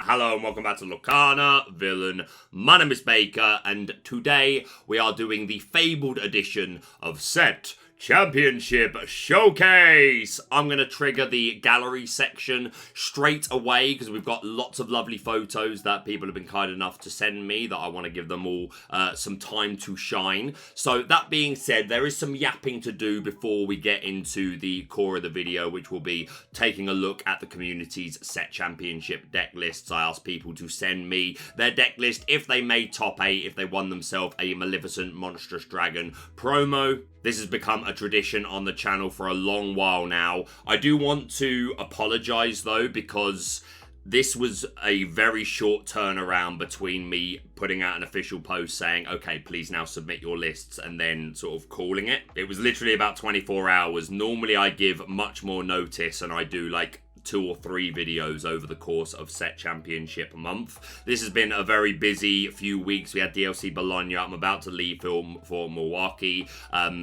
Hello and welcome back to Lorcana Villain. My name is Baker and today we are doing the Fabled edition of Set Championship Showcase. I'm going to trigger the gallery section straight away because we've got lots of lovely photos that people have been kind enough to send me that I want to give them all some time to shine. So that being said, there is some yapping to do before we get into the core of the video, which will be taking a look at the community's Set Championship deck lists. I asked people to send me their deck list if they made top 8, if they won themselves a Maleficent Monstrous Dragon promo. This has become a tradition on the channel for a long while now. I do want to apologize though, because this was a very short turnaround between me putting out an official post saying, okay, please now submit your lists, and then sort of calling it. It was literally about 24 hours. Normally I give much more notice and I do like 2 or 3 videos over the course of Set Championship month. This has been a very busy few weeks. We had DLC Bologna. I'm about to leave for Milwaukee.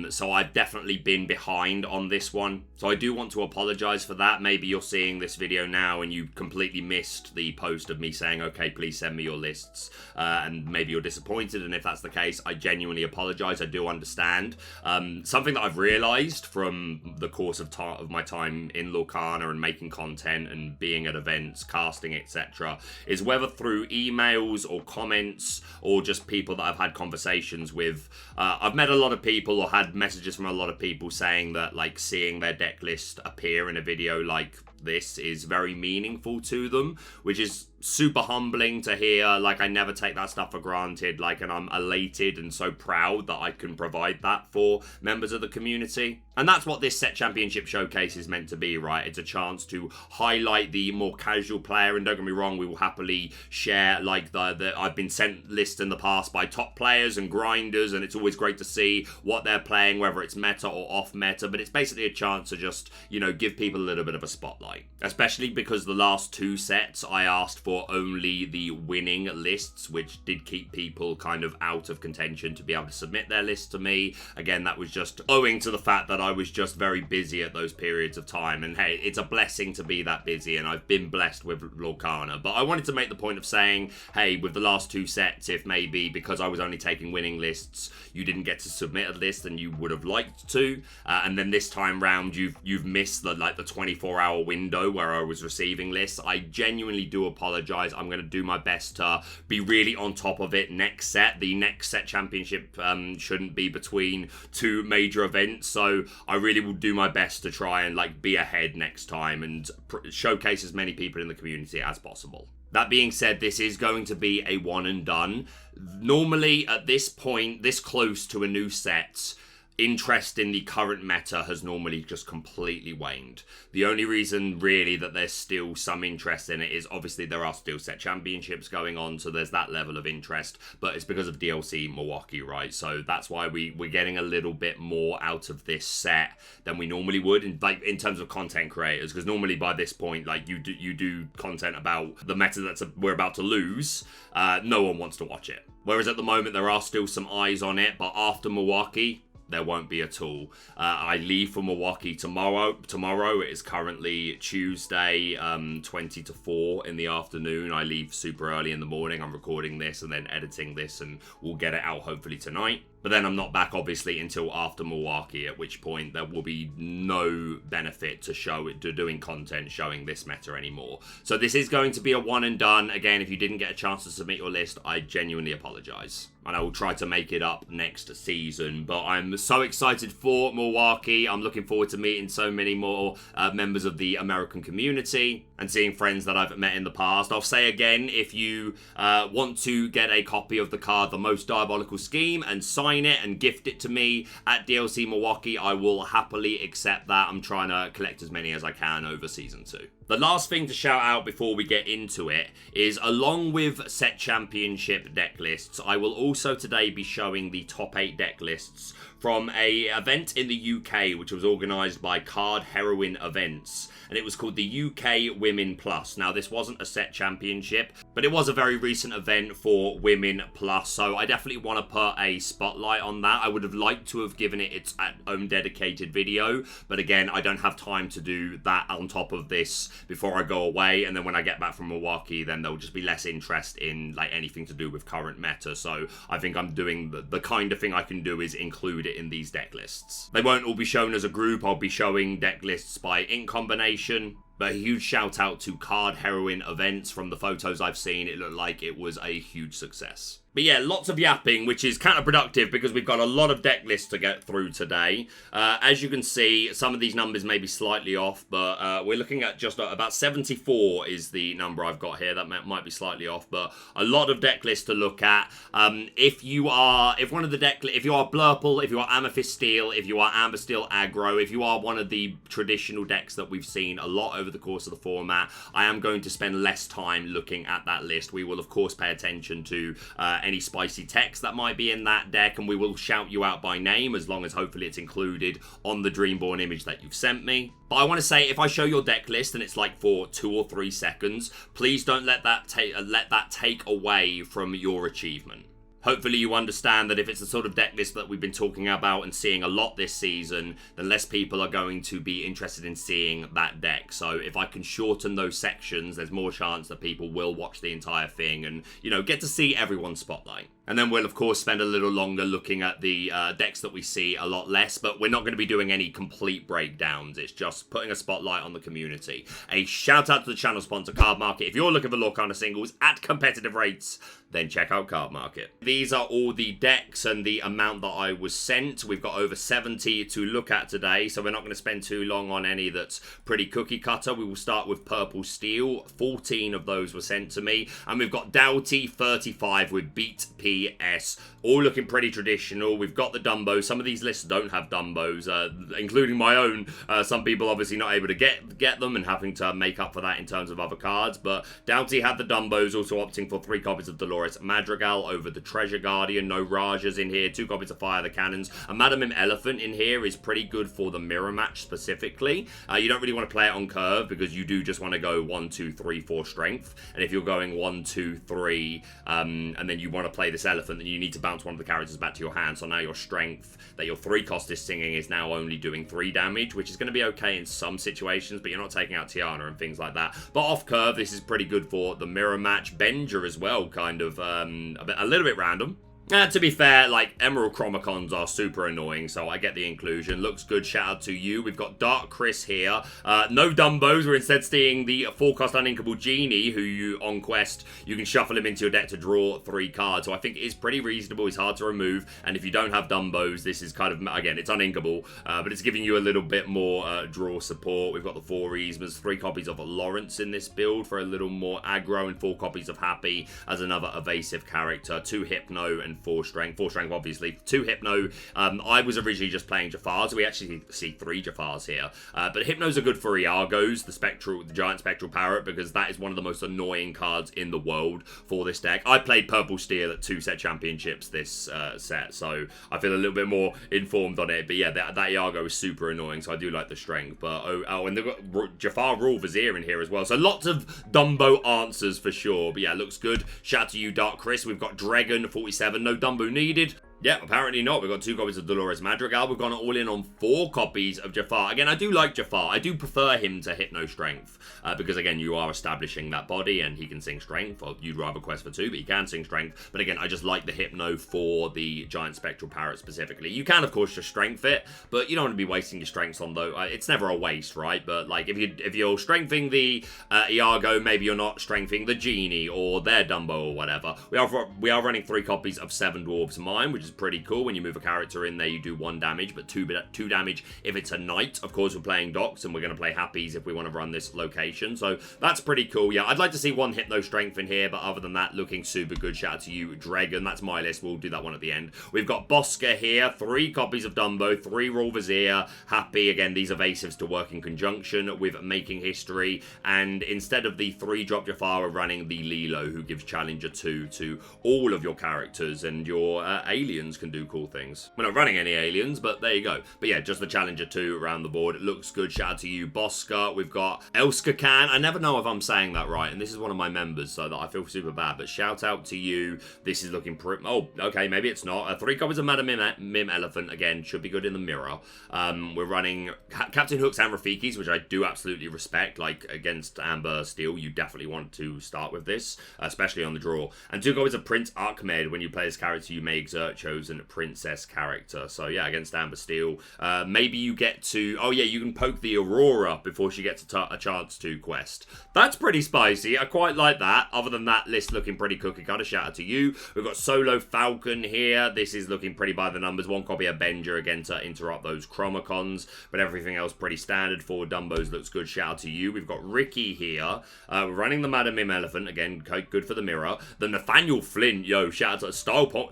So I've definitely been behind on this one. So I do want to apologize for that. Maybe you're seeing this video now and you completely missed the post of me saying, okay, please send me your lists. And maybe you're disappointed. And if that's the case, I genuinely apologize. I do understand. Something that I've realized from the course of my time in Lorcana and making content and being at events, casting, etc., is whether through emails or comments or just people that I've had conversations with, I've met a lot of people or had messages from a lot of people saying that like seeing their deck list appear in a video like this is very meaningful to them, which is super humbling to hear. Like, I never take that stuff for granted, like, and I'm elated and so proud that I can provide that for members of the community. And that's what this Set Championship Showcase is meant to be, right? It's a chance to highlight the more casual player, and don't get me wrong, we will happily share like the I've been sent lists in the past by top players and grinders, and it's always great to see what they're playing, whether it's meta or off meta, but it's basically a chance to just, you know, give people a little bit of a spotlight. Especially because the last 2 sets I asked for only the winning lists, which did keep people kind of out of contention to be able to submit their lists to me. Again, that was just owing to the fact that I was just very busy at those periods of time, and hey, it's a blessing to be that busy, and I've been blessed with Lorcana. But I wanted to make the point of saying, hey, with the last 2 sets, if maybe because I was only taking winning lists, you didn't get to submit a list and you would have liked to, and then this time round you've missed the 24-hour window where I was receiving lists. I genuinely do apologize. I'm going to do my best to be really on top of it next set. The next Set Championship shouldn't be between 2 major events, so I really will do my best to try and like be ahead next time and showcase as many people in the community as possible. That being said, this is going to be a one and done. Normally at this point, this close to a new set, interest in the current meta has normally just completely waned. The only reason really that there's still some interest in it is obviously there are still Set Championships going on, so there's that level of interest, but it's because of DLC Milwaukee, right? So that's why we're getting a little bit more out of this set than we normally would in terms of content creators, because normally by this point, like you do content about the meta we're about to lose, no one wants to watch it. Whereas at the moment there are still some eyes on it, but after Milwaukee, there won't be at all. I leave for Milwaukee tomorrow. It is currently Tuesday, 20 to 4 in the afternoon. I leave super early in the morning. I'm recording this and then editing this, and we'll get it out hopefully tonight. But then I'm not back, obviously, until after Milwaukee, at which point there will be no benefit to doing content showing this meta anymore. So this is going to be a one and done. Again, if you didn't get a chance to submit your list, I genuinely apologize. And I will try to make it up next season. But I'm so excited for Milwaukee. I'm looking forward to meeting so many more members of the American community and seeing friends that I've met in the past. I'll say again, if you want to get a copy of the card, The Most Diabolical Scheme, and sign it and gift it to me at DLC Milwaukee, I will happily accept that. I'm trying to collect as many as I can over Season 2. The last thing to shout out before we get into it is, along with Set Championship deck lists, I will also today be showing the top 8 deck lists from a event in the UK, which was organised by Card Heroine Events, and it was called the UK Women Plus. Now, this wasn't a Set Championship, but it was a very recent event for Women Plus, so I definitely want to put a spotlight on that. I would have liked to have given it its own dedicated video, but again, I don't have time to do that on top of this before I go away, and then when I get back from Milwaukee, then there'll just be less interest in like anything to do with current meta. So I think I'm doing the kind of thing I can do is include it in these deck lists. They won't all be shown as a group. I'll be showing deck lists by ink combination. But a huge shout out to Card Heroine Events. From the photos I've seen, it looked like it was a huge success. But yeah, lots of yapping, which is counterproductive because we've got a lot of deck lists to get through today. As you can see, some of these numbers may be slightly off, but we're looking at just about 74 is the number I've got here. That might be slightly off, but a lot of deck lists to look at. If you are Blurple, if you are Amethyst Steel, if you are Amber Steel Aggro, if you are one of the traditional decks that we've seen a lot over the course of the format, I am going to spend less time looking at that list. We will, of course, pay attention to any spicy text that might be in that deck, and we will shout you out by name as long as hopefully it's included on the Dreamborn image that you've sent me. But I want to say, if I show your deck list and it's like for 2 or 3 seconds, please don't let that take away from your achievement. Hopefully you understand that if it's the sort of deck list that we've been talking about and seeing a lot this season, then less people are going to be interested in seeing that deck. So if I can shorten those sections, there's more chance that people will watch the entire thing and, you know, get to see everyone's spotlight. And then we'll, of course, spend a little longer looking at the decks that we see a lot less, but we're not going to be doing any complete breakdowns. It's just putting a spotlight on the community. A shout out to the channel sponsor, Cardmarket. If you're looking for Lorcana singles at competitive rates, then check out Cardmarket. These are all the decks and the amount that I was sent. We've got over 70 to look at today, so we're not going to spend too long on any that's pretty cookie cutter. We will start with Purple Steel. 14 of those were sent to me. And we've got Doughty 35 with Beat PS. All looking pretty traditional. We've got the Dumbos. Some of these lists don't have Dumbos, including my own. Some people obviously not able to get them and having to make up for that in terms of other cards. But Doughty had the Dumbos, also opting for 3 copies of Dolores Madrigal over the Treasure Guardian. No Rajas in here. 2 copies of Fire the Cannons. A Madame Maleficent in here is pretty good for the mirror match specifically. You don't really want to play it on curve because you do just want to go 1, 2, 3, 4 strength. And if you're going 1, 2, 3, and then you want to play this elephant, then you need to bounce one of the characters back to your hand. So now your strength that your 3 cost is singing is now only doing 3 damage, which is going to be okay in some situations, but you're not taking out Tiana and things like that. But off curve, this is pretty good for the mirror match. Benja as well, kind of a little bit random. To be fair, like, Emerald Chromacons are super annoying, so I get the inclusion. Looks good, shout out to you. We've got Dark Chris here. No Dumbos, we're instead seeing the 4-cost Uninkable Genie, who you, on quest, you can shuffle him into your deck to draw 3 cards. So I think it is pretty reasonable, he's hard to remove, and if you don't have Dumbos, this is kind of, again, it's uninkable, but it's giving you a little bit more draw support. We've got the 4 Yzmas, 3 copies of Lawrence in this build for a little more aggro, and 4 copies of Happy as another evasive character, 2 Hypno, and 4 strength. 4 strength, obviously. 2 Hypno. I was originally just playing Jafar, so we actually see 3 Jafars here. But Hypnos are good for Iagos, the giant spectral parrot, because that is one of the most annoying cards in the world for this deck. I played Purple Steel at 2 set championships this set, so I feel a little bit more informed on it. But yeah, that Iago is super annoying, so I do like the strength. But and they've got Jafar Rule Vizier in here as well, so lots of Dumbo answers for sure. But yeah, looks good. Shout out to you, Dark Chris. We've got Dragon 47, no Dumbo needed. Yeah, apparently not. We've got 2 copies of Dolores Madrigal. We've gone all in on 4 copies of Jafar. Again, I do like Jafar. I do prefer him to Hypno Strength. Because, again, you are establishing that body and he can sing Strength. Or you'd rather quest for 2, but he can sing Strength. But, again, I just like the Hypno for the Giant Spectral Parrot specifically. You can, of course, just Strength it. But you don't want to be wasting your Strengths on, though. It's never a waste, right? But, like, if you're Strengthing the Iago, maybe you're not Strengthing the Genie or their Dumbo or whatever. We are running 3 copies of 7 Dwarves Mine, which is pretty cool. When you move a character in there, you do 1 damage, but 2 damage if it's a knight. Of course, we're playing Docs, and we're going to play Happies if we want to run this location, so that's pretty cool. Yeah, I'd like to see 1 Hypno Strength in here, but other than that, looking super good. Shout out to you, Dragon. That's my list. We'll do that one at the end. We've got Bosca here, 3 copies of Dumbo, 3 Royal Vizier, Happy. Again, these evasives to work in conjunction with Making History, and instead of the 3-drop Jafar, we're running the Lilo, who gives Challenger 2 to all of your characters and your aliens aliens can do cool things. We're not running any aliens, but there you go. But yeah, just the Challenger 2 around the board. It looks good. Shout out to you, Bosca. We've got Elska Can. I never know if I'm saying that right, and this is one of my members, so that I feel super bad, but shout out to you. This is looking pretty... Oh, okay, maybe it's not. 3 copies of Madam Mim Elephant, again, should be good in the mirror. We're running Captain Hooks and Rafiki's, which I do absolutely respect. Like, against Amber Steel, you definitely want to start with this, especially on the draw. And 2 copies of Prince Ahmed. When you play this character, you may exert chosen princess character. So yeah, against Amber Steel. Maybe you get to... Oh yeah, you can poke the Aurora before she gets a chance to quest. That's pretty spicy. I quite like that. Other than that, list looking pretty cookie cutter. Shout out to you. We've got Solo Falcon here. This is looking pretty by the numbers. 1 copy of Benja again to interrupt those Chromacons, but everything else pretty standard. 4 Dumbos looks good. Shout out to you. We've got Ricky here. We're running the Madam Mim Elephant. Again, good for the mirror. The Nathaniel Flint. Yo, shout out to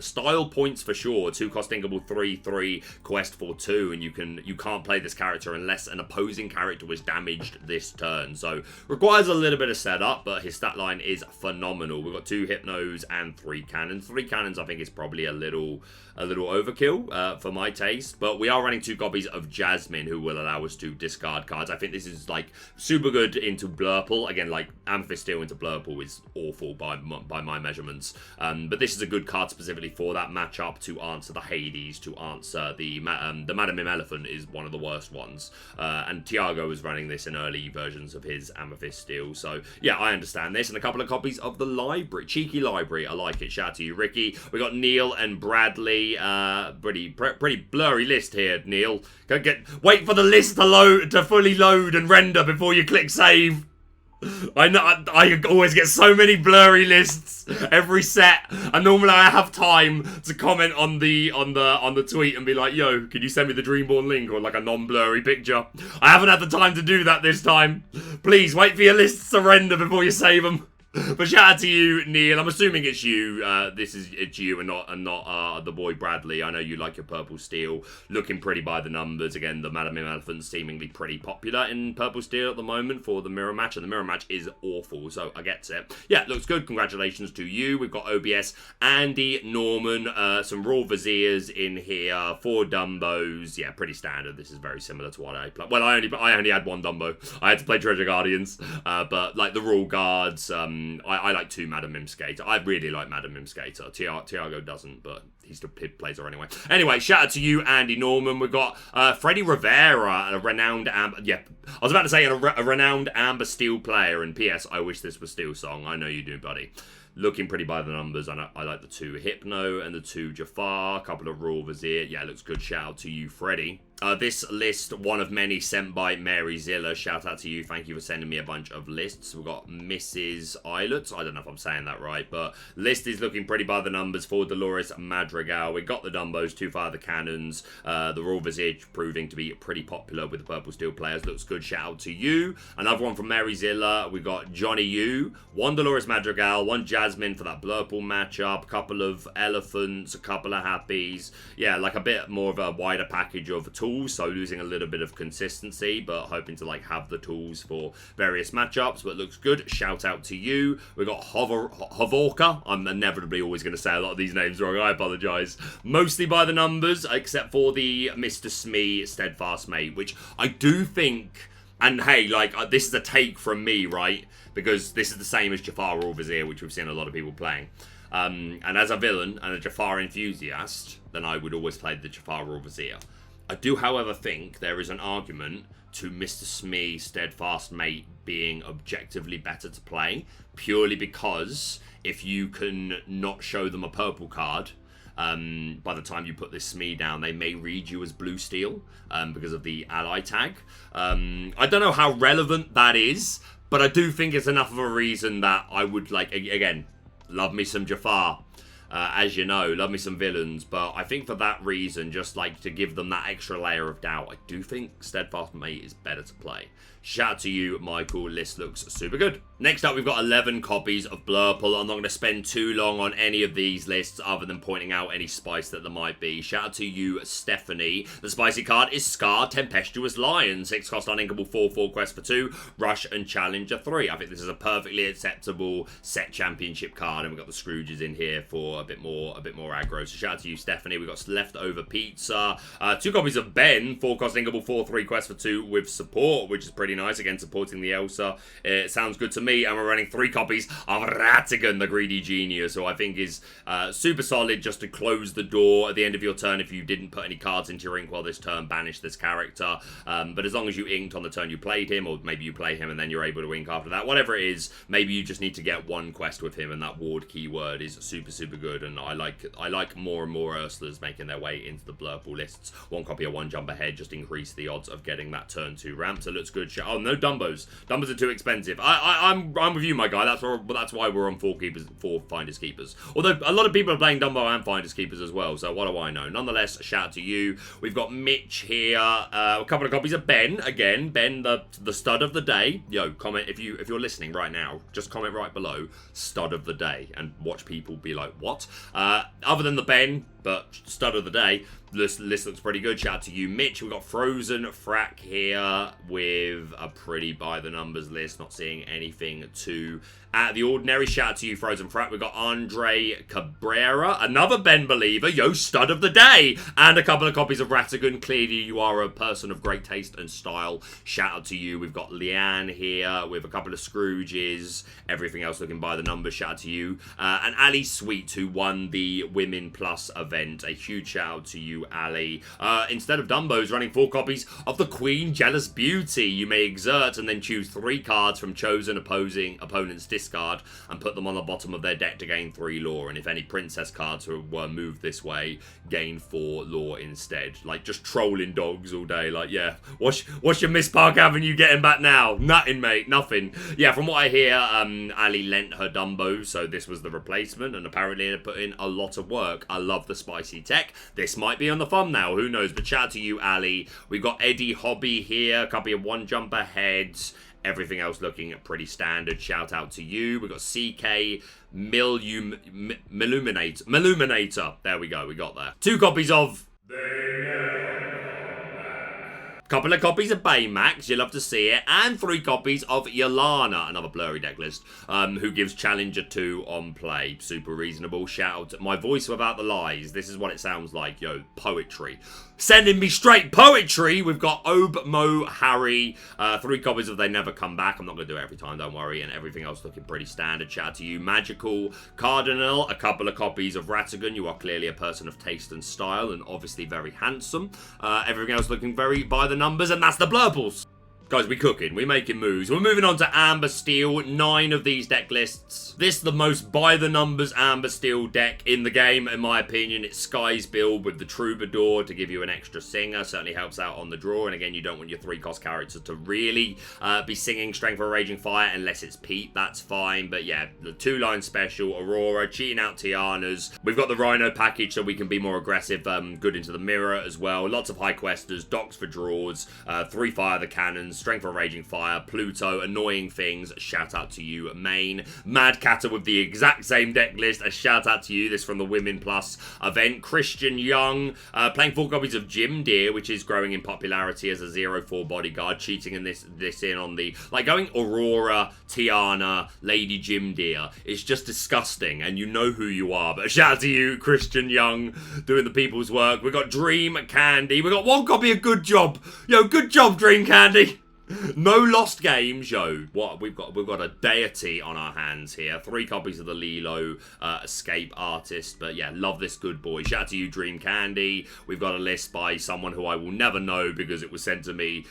style points for sure. 2 cost inkable, 3/3 quest for 2, and you can't play this character unless an opposing character was damaged this turn. So requires a little bit of setup, but his stat line is phenomenal. We've got 2 Hypnos and 3 Cannons. 3 Cannons I think is probably a little overkill for my taste, but we are running 2 copies of Jasmine, who will allow us to discard cards. I think this is like super good into Blurple. Again, like Amethyst Steel into Blurple is awful by my measurements, but this is a good card specifically for that matchup to answer the Hades, to answer the Madam Mim Elephant is one of the worst ones, and Thiago was running this in early versions of his Amethyst Steel. So yeah, I understand this, and a couple of copies of the library, cheeky library. I like it. Shout out to you, Ricky. We got Neil and Bradley. Pretty blurry list here, Neil. Wait for the list to fully load and render before you click save. I know I always get so many blurry lists every set, and normally I have time to comment on the tweet and be like, yo, can you send me the Dreamborn link or like a non-blurry picture? I haven't had the time to do that this time. Please wait for your lists to render before you save them. But shout out to you, Neil. I'm assuming it's you. It's you and not the boy Bradley. I know you like your purple steel. Looking pretty by the numbers. Again, the Madam Mim Elephant seemingly pretty popular in purple steel at the moment for the mirror match, and the mirror match is awful, so I get it. Yeah, looks good. Congratulations to you. We've got OBS, Andy, Norman, some Raw Viziers in here, 4 Dumbos. Yeah, pretty standard. This is very similar to what I played. Well, I only had 1 Dumbo. I had to play Treasure Guardians, but like the Rule Guards. I like 2 Madam Mim Skater. I really like Madam Mim Skater. Thiago doesn't, but he still plays her anyway. Anyway, shout out to you, Andy Norman. We've got Freddie Rivera, a renowned Amber... Yeah, I was about to say a renowned Amber Steel player. And P.S. I wish this was Steel Song. I know you do, buddy. Looking pretty by the numbers. I like the 2 Hypno and the 2 Jafar. A couple of Raw Vizier. Yeah, looks good. Shout out to you, Freddie. This list, one of many sent by Mary Zilla. Shout out to you. Thank you for sending me a bunch of lists. We've got Mrs. Eilert. I don't know if I'm saying that right, but list is looking pretty by the numbers for Dolores Madrigal. We got the Dumbos, 2 Father Cannons. The Raw Vizier proving to be pretty popular with the Purple Steel players. Looks good. Shout out to you. Another one from Mary Zilla. We got Johnny Yu, 1 Dolores Madrigal, 1 Jasmine for that Blurple matchup, a couple of Elephants, a couple of Happies. Yeah, like a bit more of a wider package of tools. So losing a little bit of consistency, but hoping to like have the tools for various matchups. But looks good. Shout out to you. We got Hovorka. I'm inevitably always going to say a lot of these names wrong. I apologize. Mostly by the numbers, except for the Mr. Smee Steadfast Mate, which I do think. And hey, like this is a take from me, right? Because this is the same as Jafar or Vizier, which we've seen a lot of people playing. And as a villain and a Jafar enthusiast, then I would always play the Jafar or Vizier. I do, however, think there is an argument to Mr. Smee Steadfast Mate being objectively better to play, purely because if you can not show them a purple card, by the time you put this Smee down, they may read you as blue steel because of the ally tag. I don't know how relevant that is, but I do think it's enough of a reason that I would, like, again, love me some Jafar. As you know, love me some villains, but I think for that reason, just like to give them that extra layer of doubt, I do think Steadfast Mate is better to play. Shout out to you, Michael. List looks super good. Next up, we've got 11 copies of Blurple. I'm not going to spend too long on any of these lists other than pointing out any spice that there might be. Shout out to you, Stephanie. The spicy card is Scar Tempestuous Lion. 6 cost uninkable, 4/4 quest for 2, rush and challenger 3. I think this is a perfectly acceptable set championship card, and we've got the Scrooges in here for a bit more aggro. So shout out to you, Stephanie. We've got Leftover Pizza. 2 copies of Ben. 4 cost uninkable, 4/3 quest for 2 with support, which is pretty nice. Again, supporting the Elsa. It sounds good to me. And we're running 3 copies of Ratigan, the Greedy Genius, who I think is super solid just to close the door at the end of your turn. If you didn't put any cards into your ink while this turn, banish this character. But as long as you inked on the turn you played him, or maybe you play him and then you're able to ink after that, whatever it is, maybe you just need to get 1 quest with him, and that ward keyword is super good. And I like more and more Ursulas making their way into the Blurple lists. 1 copy of 1 jump ahead, just increase the odds of getting that turn 2 ramp. So it looks good. Oh, no Dumbos. Dumbos are too expensive. I'm with you, my guy. That's why we're on 4 Finders Keepers. Although a lot of people are playing Dumbo and Finders Keepers as well, so what do I know? Nonetheless, shout out to you. We've got Mitch here. A couple of copies of Ben. Again, Ben, the stud of the day. Yo, comment if you're listening right now. Just comment right below stud of the day and watch people be like, what? Other than the Ben, but stud of the day. This list looks pretty good. Shout out to you, Mitch. We've got Frozen Frack here with a pretty by-the-numbers list. Not seeing anything too out of the ordinary. Shout out to you, Frozen Frack. We've got Andre Cabrera, another Ben believer. Yo, stud of the day. And a couple of copies of Ratigan. Clearly, you are a person of great taste and style. Shout out to you. We've got Leanne here with a couple of Scrooges. Everything else looking by the numbers. Shout out to you. And Ali Sweet, who won the Women Plus event. A huge shout out to you, Ali. Instead of Dumbos, running 4 copies of the Queen Jealous Beauty. You may exert and then choose 3 cards from chosen opponent's discard and put them on the bottom of their deck to gain 3 lore. And if any princess cards were moved this way, gain 4 lore instead. Like, just trolling dogs all day. Like, yeah, what's your Miss Park Avenue getting back now? Nothing, mate, nothing. Yeah, from what I hear, Ali lent her Dumbo, so this was the replacement, and apparently it put in a lot of work. I love the spicy tech. This might be on the thumbnail, who knows? But shout out to you, Ali. We've got Eddie Hobby here, a copy of 1 jump ahead. Everything else looking pretty standard. Shout out to you. We've got CK Meluminator. There we go, we got there. 2 copies of couple of copies of Baymax, you love to see it, and 3 copies of Yolana, another blurry deck list, who gives Challenger 2 on play. Super reasonable. Shout out to my voice without the lies. This is what it sounds like, yo, poetry. Sending me straight poetry. We've got Ob Mo Harry, 3 copies of They Never Come Back. I'm not going to do it every time, don't worry, and everything else looking pretty standard. Shout out to you, Magical Cardinal, a couple of copies of Ratigan. You are clearly a person of taste and style, and obviously very handsome. Everything else looking very by the numbers, and that's the Blurples. Guys, we cooking. We're making moves. We're moving on to Amber Steel. 9 of these deck lists. This is the most by-the-numbers Amber Steel deck in the game, in my opinion. It's Sky's build with the Troubadour to give you an extra singer. Certainly helps out on the draw. And again, you don't want your 3-cost character to really be singing Strength of a Raging Fire unless it's Pete. That's fine. But yeah, the 2-line special, Aurora, cheating out Tiana's. We've got the Rhino package so we can be more aggressive. Good into the mirror as well. Lots of high questers, docks for draws, 3 Fire the Cannons, Strength of Raging Fire, Pluto, Annoying Things. Shout out to you, Main. Mad Catter with the exact same deck list. A shout out to you. This from the Women Plus event. Christian Young, playing 4 copies of Jim Deere, which is growing in popularity as a 0/4 bodyguard. Cheating in this in on the, like, going Aurora, Tiana, Lady Jim Deere. It's just disgusting, and you know who you are. But a shout out to you, Christian Young, doing the people's work. We've got Dream Candy. We've got 1 copy of Good Job. Yo, good job, Dream Candy. No lost games, yo. What we've got a deity on our hands here. 3 copies of the Lilo Escape Artist. But yeah, love this good boy. Shout out to you, Dream Candy. We've got a list by someone who I will never know because it was sent to me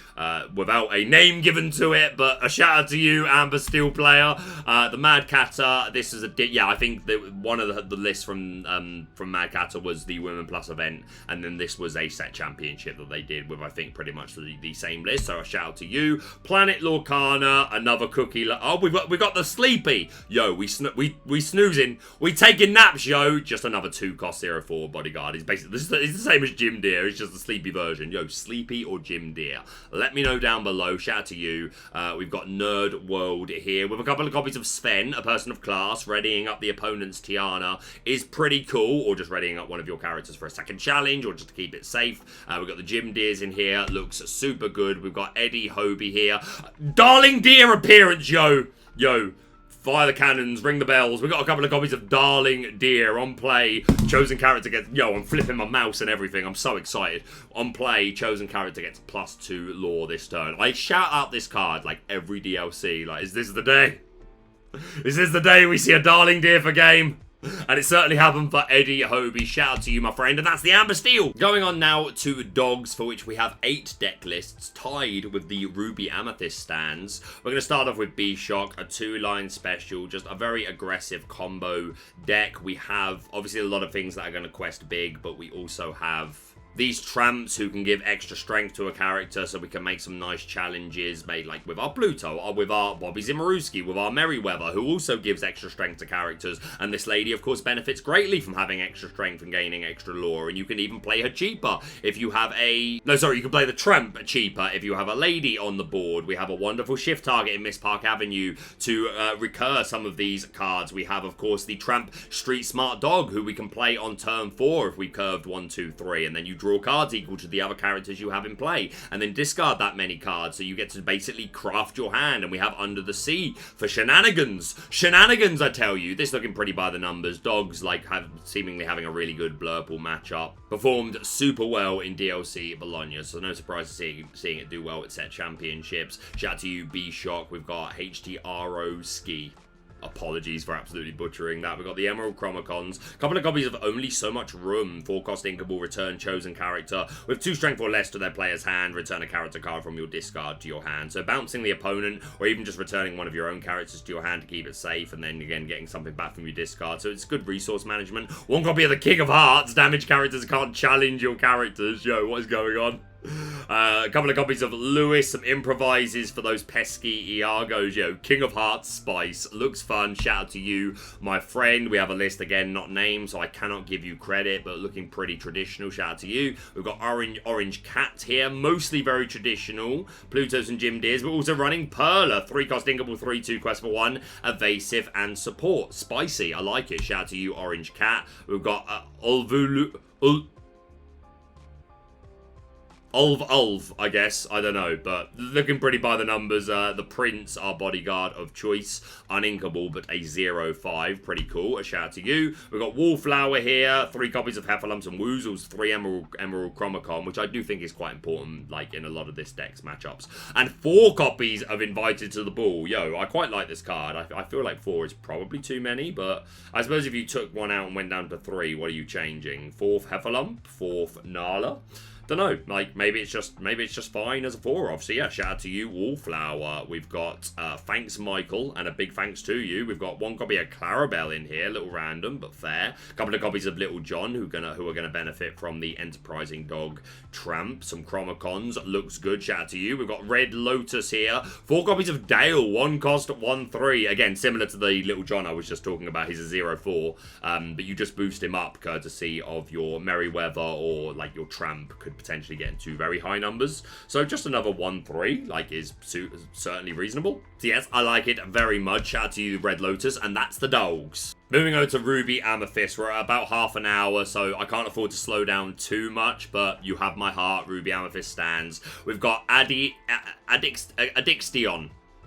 without a name given to it. But a shout out to you, Amber Steel player. The Mad Catter. This is yeah, I think that one of the lists from Mad Catter was the Women Plus event, and then this was a set championship that they did with, I think, pretty much the same list. So a shout out to you. you. Planet Lorcana, another cookie. Oh, we got the Sleepy. Yo, we snoozing. We taking naps, yo. Just another 2-cost 0-4 bodyguard. It's basically it's the same as Jim Deere. It's just the Sleepy version. Yo, Sleepy or Jim Deere? Let me know down below. Shout out to you. We've got Nerd World here with a couple of copies of Sven, a person of class, readying up the opponent's Tiana is pretty cool, or just readying up one of your characters for a second challenge, or just to keep it safe. We've got the Jim Deers in here. Looks super good. We've got Eddie Hobie here. Darling Deer appearance, yo. Yo. Fire the cannons, ring the bells. We've got a couple of copies of Darling Deer on play. Chosen character gets... Yo, I'm flipping my mouse and everything. I'm so excited. On play, chosen character gets +2 lore this turn. I shout out this card like every DLC. Like, is this the day? Is this the day we see a Darling Deer for game? And it certainly happened for Eddie Hobie. Shout out to you, my friend. And that's the Amber Steel. Going on now to dogs, for which we have 8 deck lists tied with the Ruby Amethyst stands. We're going to start off with B-Shock, a 2-line special, just a very aggressive combo deck. We have, obviously, a lot of things that are going to quest big, but we also have these tramps who can give extra strength to a character, so we can make some nice challenges made like with our Pluto, or with our Bobby Zimmerowski, with our Merryweather, who also gives extra strength to characters. And this lady, of course, benefits greatly from having extra strength and gaining extra lore. And you can even play her cheaper if you have a... No, sorry, you can play the tramp cheaper if you have a lady on the board. We have a wonderful shift target in Miss Park Avenue to recur some of these cards. We have, of course, the tramp Street Smart Dog, who we can play on turn 4 if we curved 1, 2, 3, and then you draw cards equal to the other characters you have in play, and then discard that many cards, so you get to basically craft your hand. And we have Under the Sea for shenanigans. Shenanigans, I tell you. This looking pretty by the numbers. Dogs, like, seemingly having a really good Blurple matchup. Performed super well in DLC Bologna, so no surprise to seeing it do well at Set Championships. Shout out to you, B-Shock. We've got HTRO Ski. Apologies for absolutely butchering that. We've got the Emerald Chromacons. A couple of copies of Only So Much Room. 4-cost inkable, return chosen character. With 2 strength or less to their player's hand, return a character card from your discard to your hand. So bouncing the opponent, or even just returning one of your own characters to your hand to keep it safe, and then again getting something back from your discard. So it's good resource management. 1 copy of the King of Hearts. Damage characters can't challenge your characters. Yo, what is going on? A couple of copies of Lewis, some improvises for those pesky Thiagos. Yo, King of Hearts Spice. Looks fun. Shout out to you, my friend. We have a list again, not named, so I cannot give you credit, but looking pretty traditional. Shout out to you. We've got Orange Cat here, mostly very traditional. Plutos and Jim Deers. We're also running Perla. 3-cost inkable, 3/2 quest for 1. Evasive and support. Spicy. I like it. Shout out to you, Orange Cat. We've got Ulv, I guess. I don't know, but looking pretty by the numbers. The Prince, our bodyguard of choice. Uninkable, but a 0/5. Pretty cool. A shout out to you. We've got Wallflower here. 3 copies of Heffalumps and Woozles. 3 Emerald Chromacon, which I do think is quite important, like, in a lot of this deck's matchups. And 4 copies of Invited to the Ball. Yo, I quite like this card. I feel like 4 is probably too many, but I suppose if you took one out and went down to 3, what are you changing? 4th Heffalump? 4th Nala? Don't know, like, maybe it's just fine as a 4-off. So yeah, shout out to you, Wallflower. We've got thanks Michael, and a big thanks to you. We've got 1 copy of Clarabelle in here, a little random but fair. A couple of copies of Little John who are gonna benefit from the Enterprising Dog Tramp. Some Chromacons, looks good. Shout out to you. We've got Red Lotus here. 4 copies of Dale, 1 cost, 1/3. Again, similar to the Little John I was just talking about. He's a 0/4, but you just boost him up courtesy of your Merryweather, or like your Tramp could potentially get into very high numbers. So just another 1/3, like, is certainly reasonable. So yes, I like it very much. Shout out to you, Red Lotus, and that's the dogs. Moving over to Ruby Amethyst. We're at about half an hour, so I can't afford to slow down too much, but you have my heart. Ruby Amethyst stands. We've got Addiction.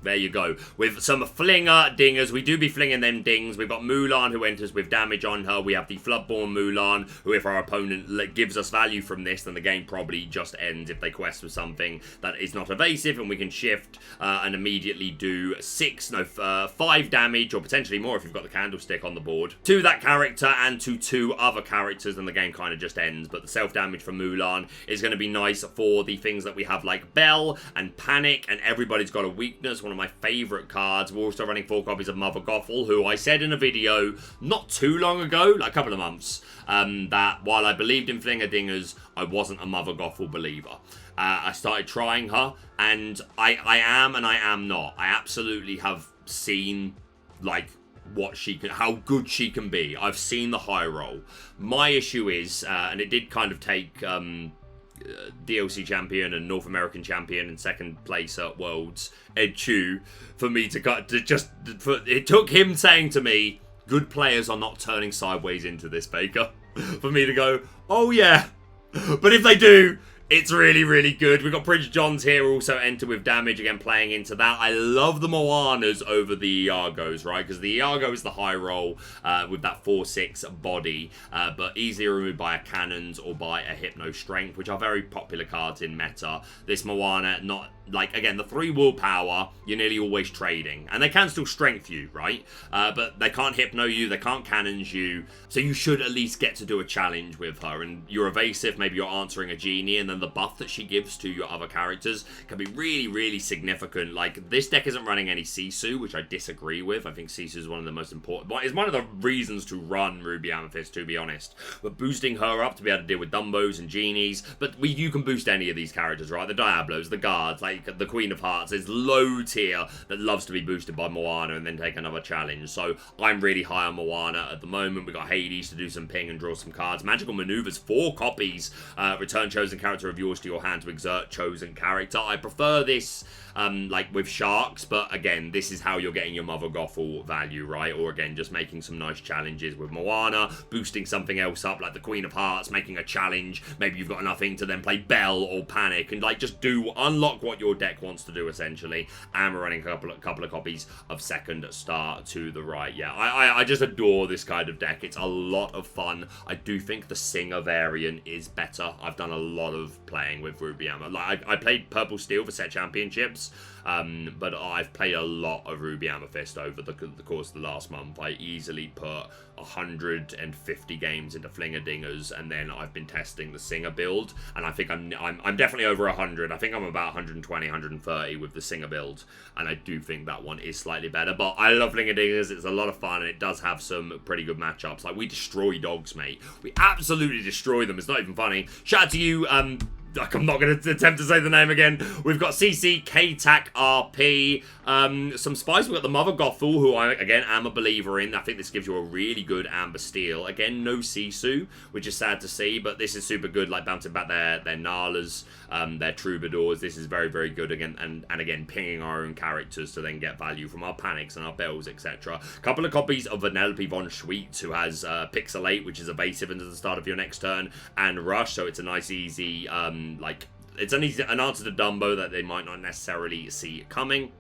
There you go. With some flinger dingers. We do be flinging them dings. We've got Mulan, who enters with damage on her. We have the Floodborn Mulan, who, if our opponent gives us value from this, then the game probably just ends if they quest with something that is not evasive, and we can shift and immediately do 5 damage, or potentially more if you've got the candlestick on the board, to that character and to 2 other characters, and the game kind of just ends. But the self-damage from Mulan is going to be nice for the things that we have, like Bell and Panic, and everybody's got a weakness. One of my favourite cards. We're also running 4 copies of Mother Gothel, who I said in a video not too long ago, like a couple of months, that while I believed in Flingerdingers, I wasn't a Mother Gothel believer. I started trying her, and I am and I am not. I absolutely have seen, like, what she can, how good she can be. I've seen the high roll. My issue is, and it did kind of take DLC champion and North American champion and second place at Worlds, Ed Chu, for me it took him saying to me, good players are not turning sideways into this, Baker, for me to go, oh yeah, but if they do, it's really, really good. We've got Prince John's here, also enter with damage, again playing into that. I love the Moanas over the Iagos, right? Because the Iago is the high roll with that 4/6 body, but easily removed by a Cannons or by a Hypno Strength, which are very popular cards in meta. This Moana, not, like, again, the 3 willpower, you're nearly always trading. And they can still strength you, right? But they can't Hypno you, they can't Cannons you, so you should at least get to do a challenge with her. And you're evasive, maybe you're answering a genie, and then the buff that she gives to your other characters can be really, really significant. Like, this deck isn't running any Sisu, which I disagree with. I think Sisu is one of the most important, it's one of the reasons to run Ruby Amethyst, to be honest. But boosting her up to be able to deal with Dumbos and Genies, but you can boost any of these characters, right? The Diablos, the Guards, like the Queen of Hearts is low tier that loves to be boosted by Moana and then take another challenge. So I'm really high on Moana at the moment. We've got Hades to do some ping and draw some cards. Magical Maneuvers, 4 copies. Return chosen character of yours to your hand to exert chosen character. I prefer this like with Sharks, but again, this is how you're getting your Mother Gothel value, right? Or again, just making some nice challenges with Moana, boosting something else up like the Queen of Hearts, making a challenge. Maybe you've got enough ink to then play Belle or Panic and like just unlock what your deck wants to do essentially. And we're running a couple of copies of Second Star to the right. Yeah, I just adore this kind of deck. It's a lot of fun. I do think the Singer variant is better. I've done a lot of playing with Ruby Amethyst. Like I played Purple Steel for Set Championships, but I've played a lot of Ruby Amethyst over the course of the last month. I easily put 150 games into Flingerdingers, and then I've been testing the Singer build, and I think I'm definitely over 100. I think I'm about 120, 130 with the Singer build, and I do think that one is slightly better. But I love Flingerdingers. It's a lot of fun, and it does have some pretty good matchups. Like, we destroy dogs, mate. We absolutely destroy them. It's not even funny. Shout out to you, I'm not going to attempt to say the name again. We've got CC, K-Tac, RP, some spice. We've got the Mother Gothel, who I, again, am a believer in. I think this gives you a really good Amber Steel. Again, no Sisu, which is sad to see, but this is super good, like bouncing back their Nalas, their Troubadours. This is very, very good again, and again, pinging our own characters to then get value from our Panics and our Bells, etc. A couple of copies of Vanellope von Schweetz, who has Pixelate, which is evasive into the start of your next turn, and Rush, so it's a nice, easy, like, it's an answer to Dumbo that they might not necessarily see coming.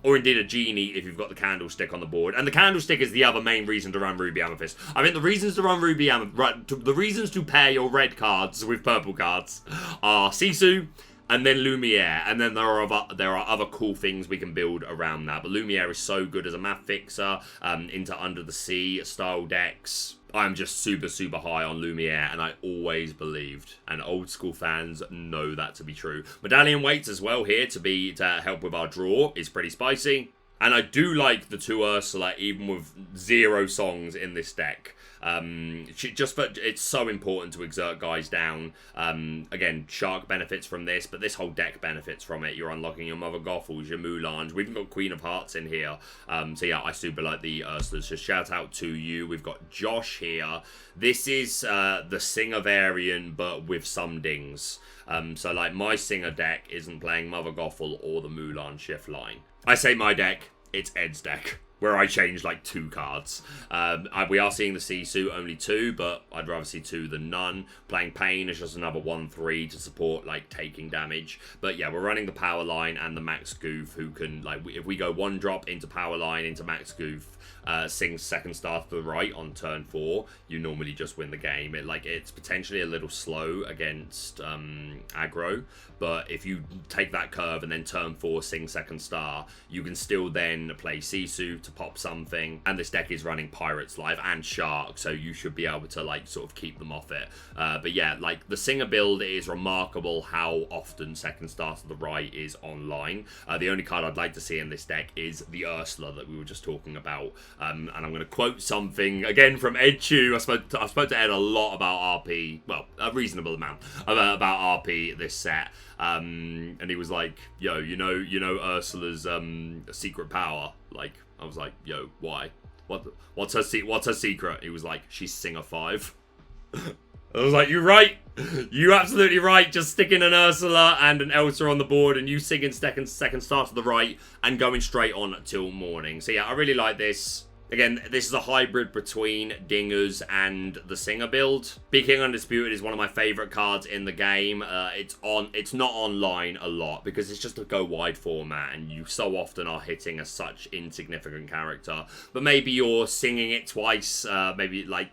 Or indeed a Genie if you've got the Candlestick on the board. And the Candlestick is the other main reason to run Ruby Amethyst. I mean, the reasons to run Ruby Amethyst, the reasons to pair your red cards with purple cards are Sisu and then Lumiere. And then there are other cool things we can build around that. But Lumiere is so good as a math fixer, into Under the Sea style decks. I'm just super, super high on Lumiere, and I always believed, and old school fans know that to be true. Medallion Weights as well here to help with our draw is pretty spicy. And I do like the 2 Ursula, even with 0 songs in this deck. It's so important to exert guys down. Again, Shark benefits from this, but this whole deck benefits from it. You're unlocking your Mother Gothels, your Mulans. We've got Queen of Hearts in here. So yeah, I super like the Ursulas. So shout out to you. We've got Josh here. This is the Singer variant, but with some dings. So like my Singer deck isn't playing Mother Gothel or the Mulan Shift line. I say my deck, it's Ed's deck, where I change like 2 cards. We are seeing the Sisu, only 2, but I'd rather see 2 than none. Playing Pain is just another 1/3 to support like taking damage. But yeah, we're running the Power Line and the Max Goof, who can, like, if we go 1 drop into Power Line into Max Goof, sings Second Star to the right on turn 4, you normally just win the game. It's potentially a little slow against aggro, but if you take that curve and then turn 4 sing Second Star, you can still then play Sisu, to pop something. And this deck is running Pirate's Life and Shark, so you should be able to, like, sort of keep them off it. But yeah, like, the Singer build is remarkable how often Second Star to the Right is online. The only card I'd like to see in this deck is the Ursula that we were just talking about. And I'm going to quote something, again, from Ed Chu. I spoke to Ed a lot about RP, well, a reasonable amount, about RP this set. And he was like, yo, you know Ursula's secret power? Like, I was like, yo, why? What's her secret? He was like, she's Singer 5. I was like, you're right. You're absolutely right. Just sticking an Ursula and an Elsa on the board and you singing second Star to the Right and going straight on till morning. So yeah, I really like this. Again, this is a hybrid between Dingers and the Singer build. Be King Undisputed is one of my favourite cards in the game. It's not online a lot because it's just a go wide format and you so often are hitting a such insignificant character. But maybe you're singing it twice, maybe like...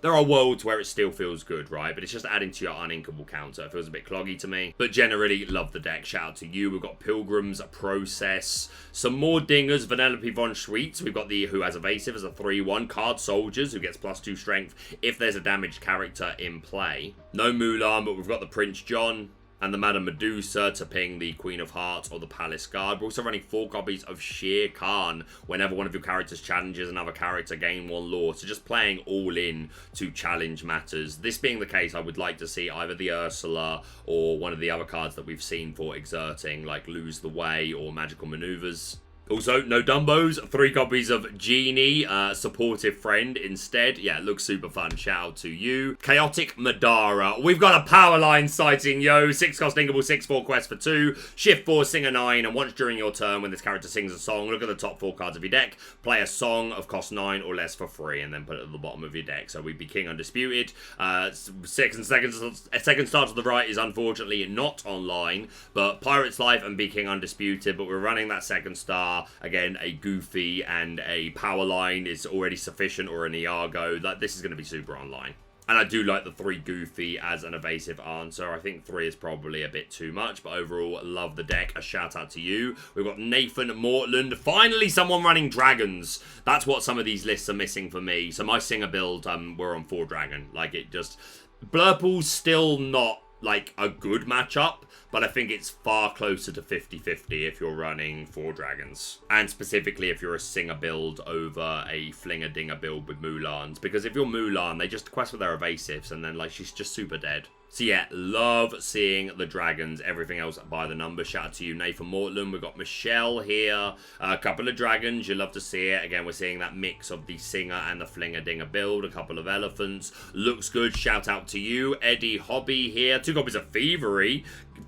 There are worlds where it still feels good, right? But it's just adding to your uninkable counter. It feels a bit cloggy to me. But generally, love the deck. Shout out to you. We've got Pilgrims, Process, some more Dingers, Vanellope Von Schweetz. We've got the Who Has Evasive as a 3-1. Card Soldiers, who gets +2 strength if there's a damaged character in play. No Mulan, but we've got the Prince John and the Madame Medusa to ping the Queen of Hearts or the Palace Guard. We're also running 4 copies of Shere Khan whenever one of your characters challenges another character, gain 1 lore. So just playing all in to challenge matters. This being the case, I would like to see either the Ursula or one of the other cards that we've seen for exerting, like Lose the Way or Magical Maneuvers. Also, no Dumbos, 3 copies of Genie, supportive friend instead. Yeah, it looks super fun. Shout out to you. Chaotic Madara. We've got a power line sighting, yo. 6 cost Inkable, 6/4 quest for 2. Shift 4, Singer 9. And once during your turn, when this character sings a song, look at the top 4 cards of your deck. Play a song of cost 9 or less for free, and then put it at the bottom of your deck. So we'd be King Undisputed. Second Star to the Right is unfortunately not online, but Pirate's Life and Be King Undisputed. But we're running that Second Star. Again, a Goofy and a Power Line is already sufficient, or an Thiago. This is going to be super online. And I do like the 3 Goofy as an evasive answer. I think 3 is probably a bit too much, but overall, love the deck. A shout out to you. We've got Nathan Mortland. Finally, someone running dragons. That's what some of these lists are missing for me. So my Singer build, we're on 4 dragon. Like, it just... Blurple's still not, like, a good matchup, but I think it's far closer to 50-50 if you're running 4 dragons. And specifically if you're a Singer build over a Flinger Dinger build with Mulans. Because if you're Mulan, they just quest with their evasives and then, like, she's just super dead. So yeah, love seeing the dragons. Everything else by the number. Shout out to you, Nathan Mortland. We've got Michelle here. A couple of dragons. You love to see it. Again, we're seeing that mix of the Singer and the Flinger Dinger build. A couple of elephants. Looks good. Shout out to you. Eddie Hobby here. 2 copies of Thievery.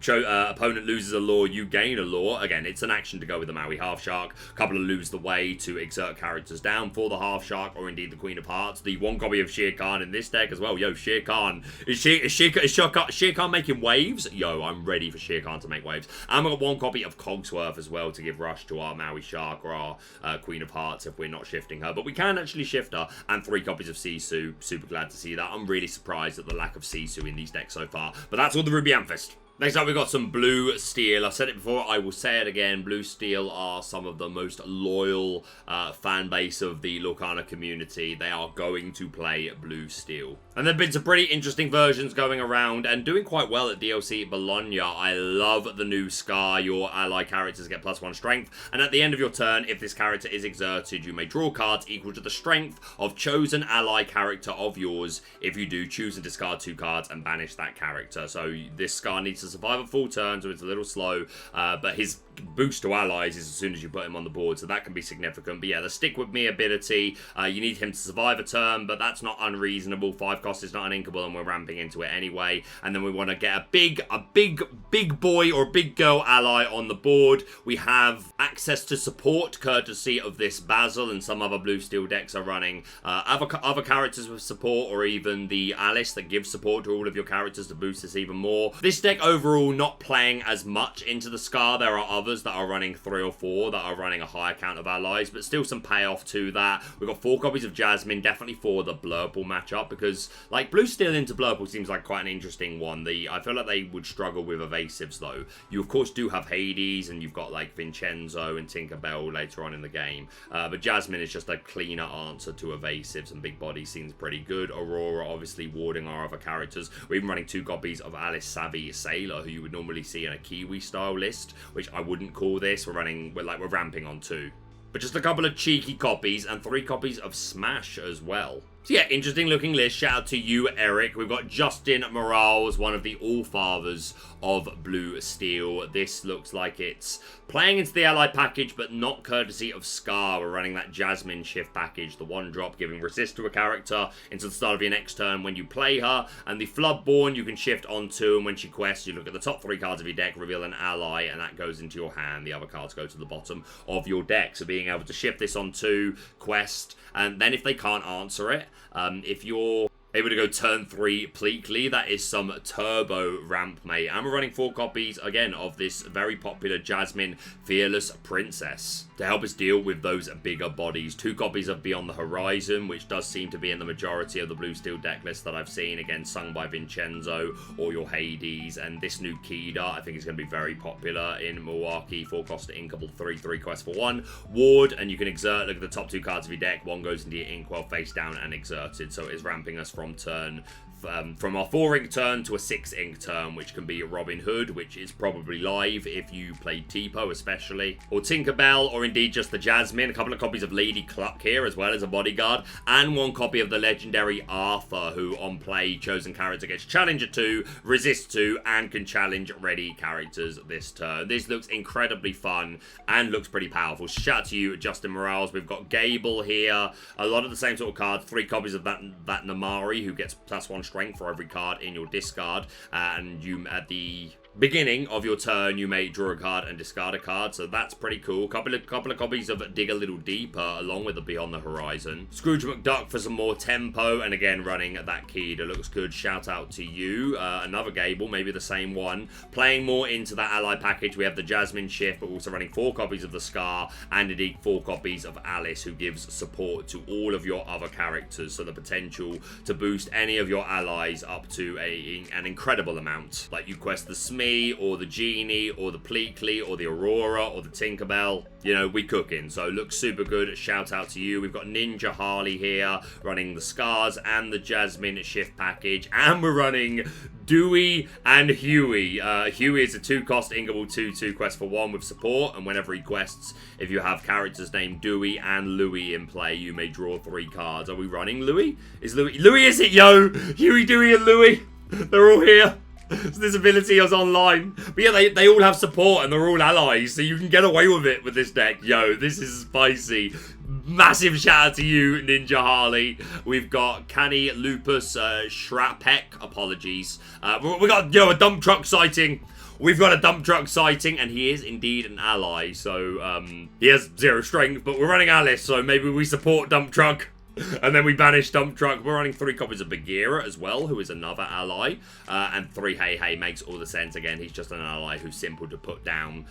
Opponent loses a lore, you gain a lore. Again, it's an action to go with the Maui Half Shark. A couple of Lose the Way to exert characters down for the Half Shark, or indeed the Queen of Hearts. The 1 copy of Shere Khan in this deck as well. Yo, Shere Khan. Is Shere Khan making waves? Yo, I'm ready for Shere Khan to make waves. And we've got 1 copy of Cogsworth as well to give rush to our Maui Shark or our Queen of Hearts if we're not shifting her. But we can actually shift her. And 3 copies of Sisu. Super glad to see that. I'm really surprised at the lack of Sisu in these decks so far. But that's all the Ruby Amethyst. Next up, we've got some Blue Steel. I've said it before, I will say it again. Blue Steel are some of the most loyal fan base of the Lorcana community. They are going to play Blue Steel. And there have been some pretty interesting versions going around and doing quite well at DLC Bologna. I love the new Scar. Your ally characters get +1 strength. And at the end of your turn, if this character is exerted, you may draw cards equal to the strength of chosen ally character of yours. If you do, choose and discard 2 cards and banish that character. So this Scar needs to survive a full turn, so it's a little slow, but his boost to allies is as soon as you put him on the board, so that can be significant. But yeah, the Stick With Me ability, you need him to survive a turn, but that's not unreasonable. 5 cost is not uninkable, and we're ramping into it anyway. And then we want to get a big boy or big girl ally on the board. We have access to support, courtesy of this Basil, and some other Blue Steel decks are running other characters with support, or even the Alice that gives support to all of your characters to boost this even more. This deck overall not playing as much into the Scar. There are others that are running 3 or 4 that are running a higher count of allies, but still some payoff to that. We've got 4 copies of Jasmine, definitely for the Blurple matchup, because like blue steel into Blurple seems like quite an interesting one. I feel like they would struggle with evasives though. You of course do have Hades, and you've got like Vincenzo and Tinkerbell later on in the game, but Jasmine is just a cleaner answer to evasives, and big body seems pretty good. Aurora obviously warding our other characters. We're even running 2 copies of Alice Savvy Sailor, who you would normally see in a Kiwi style list, which I wouldn't call this. We're ramping on 2. But just a couple of cheeky copies and 3 copies of Smash as well. So yeah, interesting looking list. Shout out to you, Eric. We've got Justin Morales, one of the all-fathers of Blue Steel. This looks like it's playing into the ally package, but not courtesy of Scar. We're running that Jasmine shift package, the 1-drop, giving resist to a character until the start of your next turn when you play her. And the Floodborn you can shift onto, and when she quests, you look at the top 3 cards of your deck, reveal an ally, and that goes into your hand. The other cards go to the bottom of your deck. So being able to shift this onto quest, and then if they can't answer it, if you're able to go turn 3 Pleekly, that is some turbo ramp, mate. And we're running 4 copies, again, of this very popular Jasmine Fearless Princess to help us deal with those bigger bodies. 2 copies of Beyond the Horizon, which does seem to be in the majority of the Blue Steel deck list that I've seen, again, sung by Vincenzo or your Hades. And this new Kida, I think, is going to be very popular in Milwaukee. 4-cost inkable, 3/3 quest for 1. Ward, and you can exert. Look at the top 2 cards of your deck. 1 goes into your Inkwell face down and exerted. So it is ramping us from our 4-ink turn to a 6-ink turn, which can be Robin Hood, which is probably live if you play Tipo especially, or Tinkerbell, or indeed just the Jasmine. A couple of copies of Lady Cluck here as well as a bodyguard, and 1 copy of the legendary Arthur, who on play chosen character gets Challenger 2, Resist 2, and can challenge ready characters this turn. This looks incredibly fun and looks pretty powerful. Shout out to you, Justin Morales. We've got Gable here, a lot of the same sort of cards, 3 copies of that Namari, who gets +1 strength for every card in your discard, and you at the beginning of your turn you may draw a card and discard a card, so that's pretty cool. Couple of copies of Dig a Little Deeper along with the Beyond the Horizon. Scrooge McDuck for some more tempo, and again running that key that looks good. Shout out to you. Another Gable, maybe the same one, playing more into that ally package. We have the Jasmine shift, but also running 4 copies of the Scar, and indeed 4 copies of Alice, who gives support to all of your other characters, so the potential to boost any of your allies up to an incredible amount. Like you quest the Smith, or the Genie, or the Pleekly, or the Aurora, or the Tinkerbell. You know, we cooking, so looks super good. Shout out to you. We've got Ninja Harley here, running the Scars and the Jasmine shift package, and we're running Dewey and Huey. Huey is a 2-cost inkable 2/2 quest for 1 with support, and whenever he quests, if you have characters named Dewey and Louie in play, you may draw 3 cards. Are we running Louie? Is Louie? Louie is it, yo? Huey, Dewey, and Louie. They're all here. So this ability is online. But yeah, they all have support and they're all allies, so you can get away with it with this deck. Yo, this is spicy. Massive shout out to you, Ninja Harley. We've got Canny Lupus Shrapek. Apologies. We got, a dump truck sighting. We've got a dump truck sighting, and he is indeed an ally. So he has 0 strength, but we're running Alice, so maybe we support dump truck. And then we banish Dump Truck. We're running 3 copies of Bagheera as well, who is another ally. And 3 Hey Hey makes all the sense. Again, he's just an ally who's simple to put down,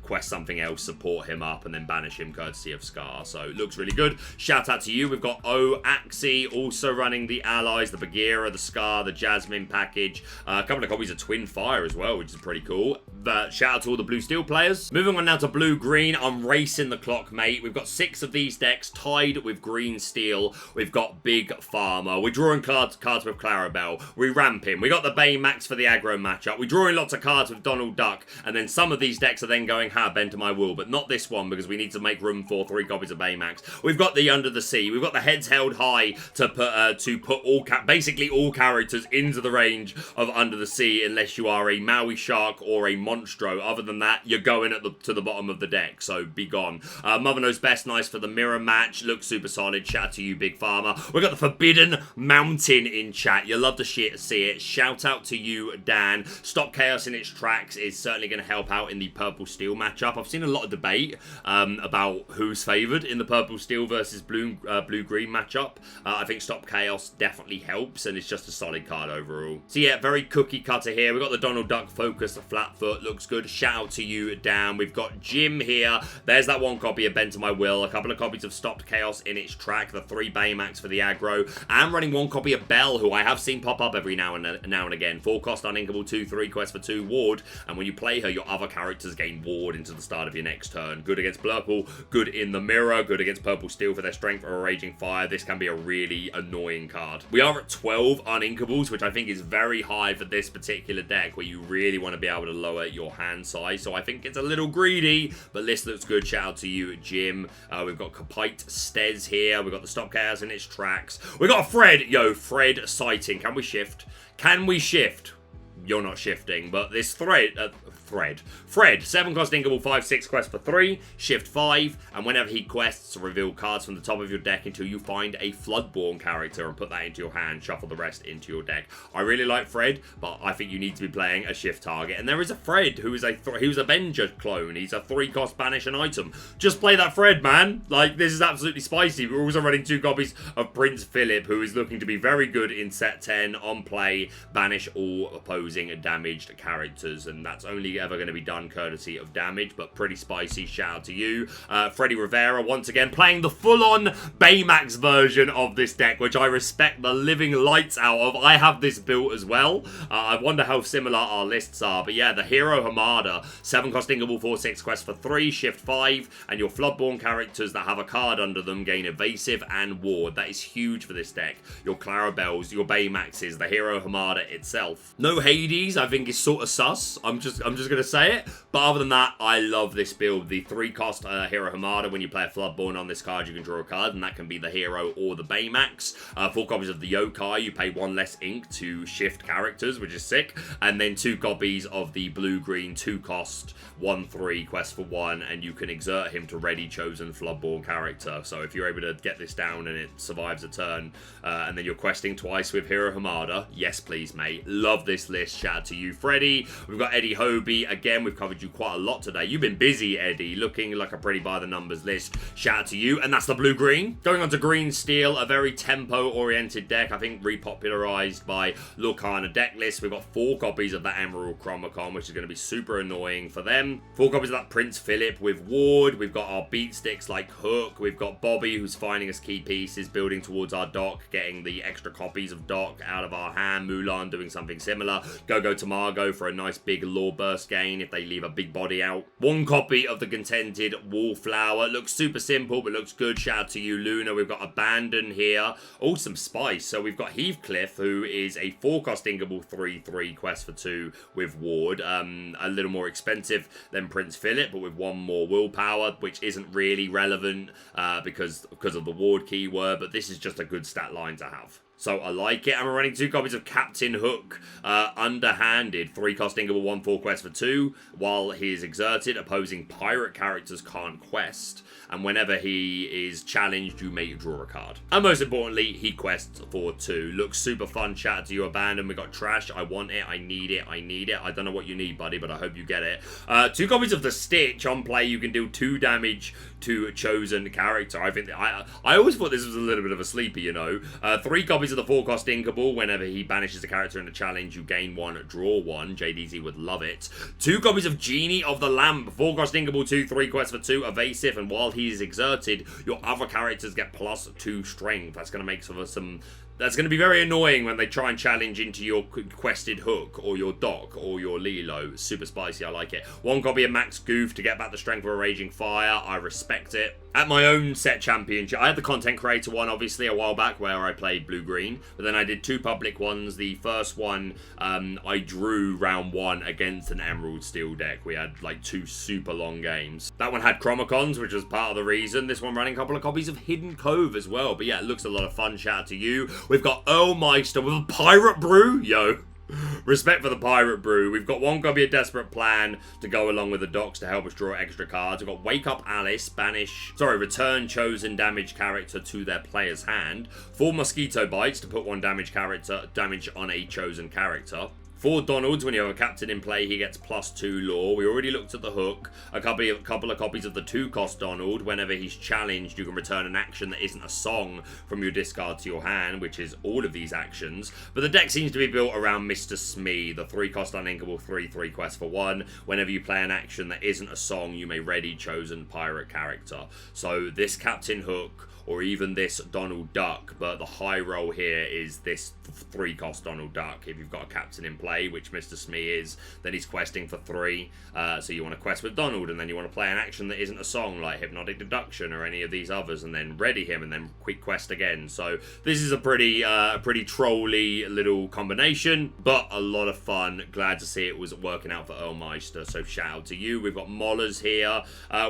quest something else, support him up, and then banish him courtesy of Scar. So it looks really good. Shout out to you. We've got Axie also running the allies, the Bagheera, the Scar, the Jasmine package. A couple of copies of Twin Fire as well, which is pretty cool. But shout out to all the Blue Steel players. Moving on now to Blue Green. I'm racing the clock, mate. We've got 6 of these decks tied with Green Steel. We've got Big Farmer. We're drawing cards with Clarabelle. We're ramping. We got the Baymax for the aggro matchup. We're drawing lots of cards with Donald Duck. And then some of these decks are then going, bend to my will. But not this one, because we need to make room for 3 copies of Baymax. We've got the Under the Sea. We've got the Heads Held High to put basically all characters into the range of Under the Sea, unless you are a Maui Shark or a Monstro. Other than that, you're going to the bottom of the deck, so be gone. Mother Knows Best, nice for the mirror match. Looks super solid. Shout out to you, Big Farmer. We got the Forbidden Mountain in chat. You'll love to see it. Shout out to you, Dan. Stop Chaos in its tracks is certainly going to help out in the Purple Steel matchup. I've seen a lot of debate about who's favoured in the Purple Steel versus Blue-Green matchup. I think Stop Chaos definitely helps, and it's just a solid card overall. So yeah, very cookie cutter here. We've got the Donald Duck Focus, the Flatfoot. Looks good. Shout out to you, Dan. We've got Jim here. There's that one copy of Bend to My Will. A couple of copies of Stopped Chaos in its track. The 3 Baymax for the aggro. I'm running one copy of Belle, who I have seen pop up every now and again. 4 cost, uninkable, 2/3 quest for 2 ward. And when you play her, your other characters gain ward into the start of your next turn. Good against Blurple. Good in the mirror. Good against Purple Steel for their strength or a Raging Fire. This can be a really annoying card. We are at 12 uninkables, which I think is very high for this particular deck, where you really want to be able to lower your hand size. So I think it's a little greedy, but this looks good. Shout out to you, Jim. We've got Kapite Stez here. We've got the Stop Chaos in its tracks. We've got Fred. Yo, Fred sighting. Can we shift? Can we shift? You're not shifting, but this Fred, 7 cost inkable, 5/6 quest for 3, shift 5, and whenever he quests, reveal cards from the top of your deck until you find a Floodborn character and put that into your hand, shuffle the rest into your deck. I really like Fred, but I think you need to be playing a shift target, and there is a Fred who is a Avenger clone. He's a 3 cost banish an item. Just play that Fred, man. Like, this is absolutely spicy. We're also running 2 copies of Prince Philip, who is looking to be very good in set 10 on play, banish all opposing damaged characters, and that's only ever going to be done courtesy of damage, but pretty spicy. Shout out to you. Freddy Rivera once again playing the full-on Baymax version of this deck, which I respect the living lights out of. I have this built as well. I wonder how similar our lists are, but yeah, the Hero Hamada, 7 cost inkable, 4/6 quest for 3, shift 5, and your Floodborn characters that have a card under them gain evasive and ward. That is huge for this deck. Your Clarabelles, your Baymaxes, the Hero Hamada itself. No Hades, I think, is sort of sus. I'm just gonna say it. But other than that, I love this build. The 3 cost Hero Hamada, when you play a Floodborn on this card, you can draw a card, and that can be the Hero or the Baymax. 4 copies of the Yokai, you pay 1 less ink to shift characters, which is sick. And then 2 copies of the Blue-Green 2 cost, 1/3 quest for 1, and you can exert him to ready chosen Floodborn character. So if you're able to get this down and it survives a turn, and then you're questing twice with Hero Hamada, yes please mate. Love this list. Shout out to you, Freddy. We've got Eddie Hobie. Again, we've covered you quite a lot today. You've been busy, Eddie, looking like a pretty by the numbers list. Shout out to you. And that's the Blue-Green. Going on to Green Steel, a very tempo-oriented deck, I think repopularized by Lorcana Decklists. We've got 4 copies of that Emerald Chromacon, which is going to be super annoying for them. 4 copies of that Prince Philip with Ward. We've got our beat sticks like Hook. We've got Bobby, who's finding us key pieces, building towards our dock, getting the extra copies of Dock out of our hand. Mulan doing something similar. Go Tamago for a nice big lore burst gain if they leave a big body out. 1 copy of the Contented Wallflower. Looks super simple, but looks good. Shout out to you, Luna. We've got Abandon here. Oh, some spice. So we've got Heathcliff, who is a 4 cost inkable, 3/3 quest for 2 with Ward. A little more expensive than Prince Philip, but with 1 more willpower, which isn't really relevant because of the Ward keyword, but this is just a good stat line to have. So I like it. And we're running 2 copies of Captain Hook, underhanded, 3 cost inkable, 1/4 quest for 2. While he is exerted, opposing pirate characters can't quest. And whenever he is challenged, you may draw a card. And most importantly, he quests for 2. Looks super fun. Shout out to you, Abandon. We got Trash. I want it. I need it. I need it. I don't know what you need, buddy, but I hope you get it. 2 copies of the Stitch. On play, you can deal 2 damage to a chosen character. I think I always thought this was a little bit of a sleeper, you know. 3 copies of the 4 cost inkable. Whenever he banishes a character in a challenge, you gain 1, draw 1. JDZ would love it. 2 copies of Genie of the Lamp. 4 cost inkable, 2/3 quest for 2, evasive, and while he is exerted, your other characters get +2 strength. That's going to make some That's going to be very annoying when they try and challenge into your quested Hook or your Dock or your Lilo. Super spicy, I like it. 1 copy of Max Goof to get back the strength of a Raging Fire. I respect it. At my own set championship, I had the content creator one obviously a while back where I played blue-green, but then I did 2 public ones. The first one, I drew round 1 against an Emerald Steel deck. We had like 2 super long games. That one had Chromacons, which was part of the reason. This one running a couple of copies of Hidden Cove as well. But yeah, it looks a lot of fun. Shout out to you. We've got Earl Meister with a Pirate Brew. Yo. Respect for the Pirate Brew. We've got 1 copy of Desperate Plan to go along with the docks to help us draw extra cards. We've got Wake Up Alice, return chosen damage character to their player's hand. 4 Mosquito Bites to put 1 damage on a chosen character. 4 Donalds, when you have a captain in play, he gets +2 lore. We already looked at the hook. A couple of copies of the 2-cost Donald. Whenever he's challenged, you can return an action that isn't a song from your discard to your hand, which is all of these actions. But the deck seems to be built around Mr. Smee, the 3-cost uninkable 3/3 quest for 1. Whenever you play an action that isn't a song, you may ready chosen pirate character. So this Captain Hook, or even this Donald Duck, but the high roll here is this 3-cost Donald Duck. If you've got a captain in play, which Mr. Smee is, then he's questing for 3. So you want to quest with Donald, and then you want to play an action that isn't a song, like Hypnotic Deduction or any of these others, and then ready him, and then quick quest again. So this is a pretty trolly little combination, but a lot of fun. Glad to see it was working out for Earlmeister, so shout out to you. We've got Mollers here.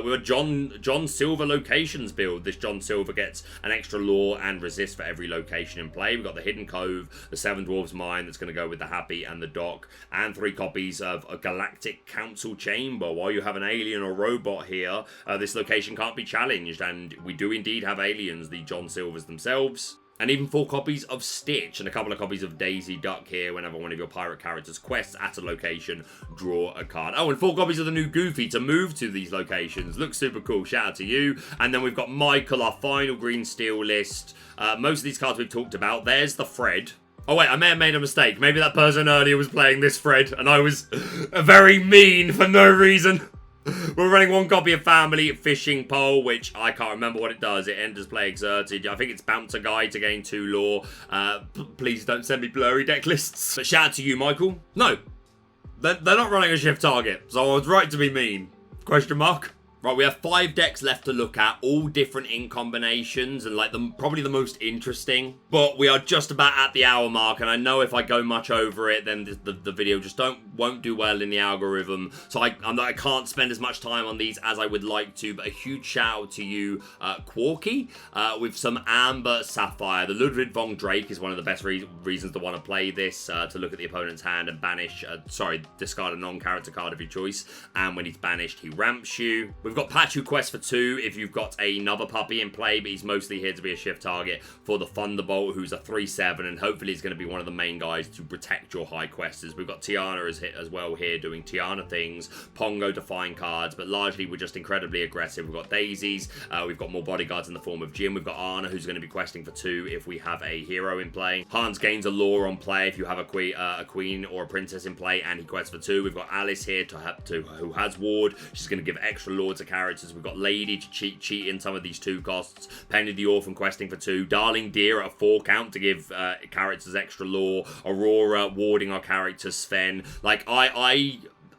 We've got John Silver locations build. This John Silver gets an extra lore and resist for every location in play. We've got the Hidden Cove, the 7 Dwarves Mine that's going to go with the Happy and the Dock, and 3 copies of a Galactic Council Chamber. While you have an alien or robot here, this location can't be challenged, and we do indeed have aliens, the John Silvers themselves. And even 4 copies of Stitch and a couple of copies of Daisy Duck here. Whenever one of your pirate characters quests at a location, draw a card. Oh, and 4 copies of the new Goofy to move to these locations. Looks super cool. Shout out to you. And then we've got Michael, our final green steel list. Most of these cards we've talked about. There's the Fred. Oh wait, I may have made a mistake. Maybe that person earlier was playing this Fred and I was very mean for no reason. We're running 1 copy of Family Fishing Pole, which I can't remember what it does. It enters play exerted. I think it's Bouncer Guy to gain 2 lore. Please don't send me blurry deck lists. But shout out to you, Michael. No, they're not running a shift target, so I was right to be mean. Question mark? Right, we have 5 decks left to look at, all different in combinations, and like probably the most interesting. But we are just about at the hour mark, and I know if I go much over it, then the video just won't do well in the algorithm. So I can't spend as much time on these as I would like to. But a huge shout out to you, Quarky, with some Amber Sapphire. The Ludwig von Drake is one of the best reasons to want to play this, to look at the opponent's hand and banish, discard a non-character card of your choice. And when he's banished, he ramps you. We've got Pachu Quest for 2 if you've got another puppy in play, but he's mostly here to be a shift target for the Thunderbolt, who's a 3/7, and hopefully he's going to be one of the main guys to protect your high questers. We've got Tiana as well here doing Tiana things, Pongo Define cards, but largely we're just incredibly aggressive. We've got Daisies, we've got more bodyguards in the form of Jim, we've got Anna, who's going to be questing for 2 if we have a hero in play. Hans gains a lore on play if you have a queen or a princess in play, and he quests for 2. We've got Alice here who has Ward. She's going to give extra lore to characters. We've got Lady to cheat in some of these 2 costs. Penny the Orphan questing for 2. Darling Deer at a 4 count to give characters extra lore. Aurora warding our character Sven. Like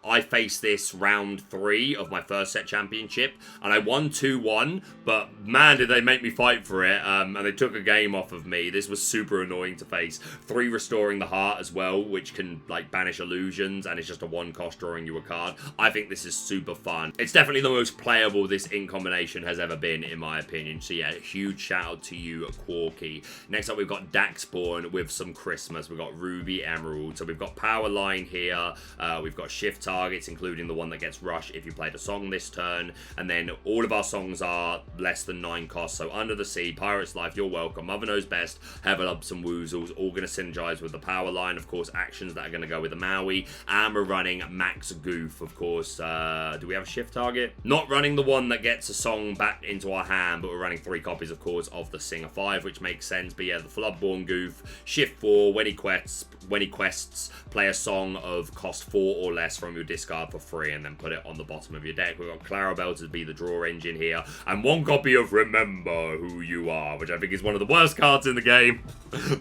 I faced this round 3 of my first set championship, and I won 2-1, but man, did they make me fight for it, and they took a game off of me. This was super annoying to face. 3 Restoring the Heart as well, which can like banish illusions, and it's just a 1 cost drawing you a card. I think this is super fun. It's definitely the most playable this in combination has ever been, in my opinion. So yeah, huge shout out to you, Quarky. Next up, we've got Daxborn with some Christmas. We've got Ruby Emerald. So we've got Power Line here. We've got Shift targets, including the one that gets Rush if you played a song this turn. And then all of our songs are less than 9 costs. So Under the Sea, Pirate's Life, You're Welcome, Mother Knows Best, Heaven Up Some Woozles, all going to synergize with the Power Line. Of course, actions that are going to go with the Maui. And we're running Max Goof, of course. Do we have a shift target? Not running the one that gets a song back into our hand, but we're running 3 copies, of course, of the Singer 5, which makes sense. But yeah, the Floodborn Goof, shift 4, when he quests, play a song of cost 4 or less from your discard for free, and then put it on the bottom of your deck. We've got Clarabelle to be the draw engine here, and 1 copy of Remember Who You Are, which I think is one of the worst cards in the game.